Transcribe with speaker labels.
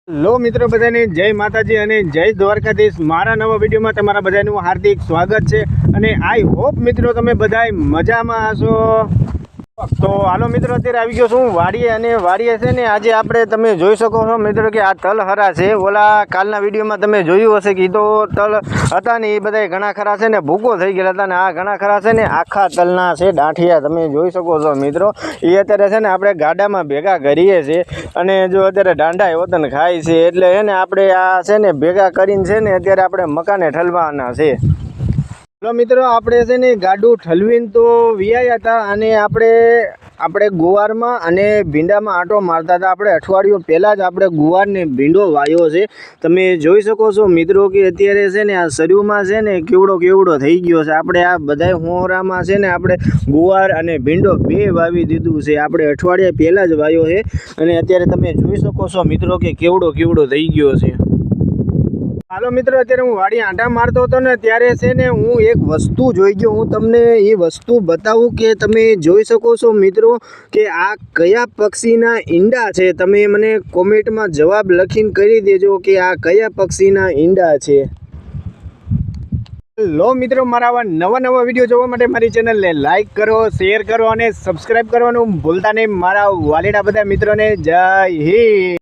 Speaker 1: Hello મિત્રો બધાને જય માતાજી અને જય દ્વારકાધીશ। મારા નવા વિડીયોમાં તમારા બધાનું હાર્દિક સ્વાગત છે અને આઈ હોપ મિત્રો તમે બધા મજામાં હશો। તો હાલો મિત્રો, અત્યારે આવી ગયો છું વાડીએ અને વાડીએ છે ને આજે આપણે તમે જોઈ શકો છો મિત્રો કે આ તલ હરા છે। ઓલા કાલના વિડીયોમાં તમે જોયું હશે કે તો તલ હતા ને એ બધા ઘણા ખરા છે ને ભૂકો થઈ ગયેલા હતા ને આ ઘણા ખરા છે ને આખા તલના છે ડાંઠિયા તમે જોઈ શકો છો મિત્રો। એ અત્યારે છે ને આપણે ગાડામાં ભેગા કરીએ છીએ અને જો અત્યારે ડાંડા વતન ખાય છે એટલે છે ને આપણે આ છે ને ભેગા કરીને છે ને અત્યારે આપણે મકાને ઠલવાના છે। ચલો મિત્રો, આપણે છે ને ગાડું ઠલવીને તો વિયાયા હતા અને આપણે ગુવારમાં અને ભીંડામાં આંટો મારતા હતા। આપણે અઠવાડિયું પહેલાં જ આપણે ગુવારને ભીંડો વાવ્યો છે। તમે જોઈ શકો છો મિત્રો કે અત્યારે છે ને આ શરૂમાં છે ને કેવડો થઈ ગયો છે। આપણે આ બધા હોરામાં છે ને આપણે ગુવાર અને ભીંડો બે વાવી દીધું છે। આપણે અઠવાડિયા પહેલાં જ વાવ્યો છે અને અત્યારે તમે જોઈ શકો છો મિત્રો કે કેવડો થઈ ગયો છે। હાલો મિત્રો, અત્યારે હું વાડી આંટા મારતો હતો ને ત્યારે છે ને હું એક વસ્તુ જોઈ ગયો। હું તમને એ વસ્તુ બતાવું કે તમે જોઈ શકો છો મિત્રો કે આ કયા પક્ષીના ઈંડા છે। તમે મને કોમેન્ટમાં જવાબ લખીને કરી દેજો કે આ કયા પક્ષીના ઈંડા છે। લો મિત્રો, મારા આવા નવા વિડીયો જોવા માટે મારી ચેનલને લાઈક કરો, શેર કરો અને સબસ્ક્રાઈબ કરવાનું ભૂલતા નહીં। મારા વાલીડા બધા મિત્રોને જય હિન્દ।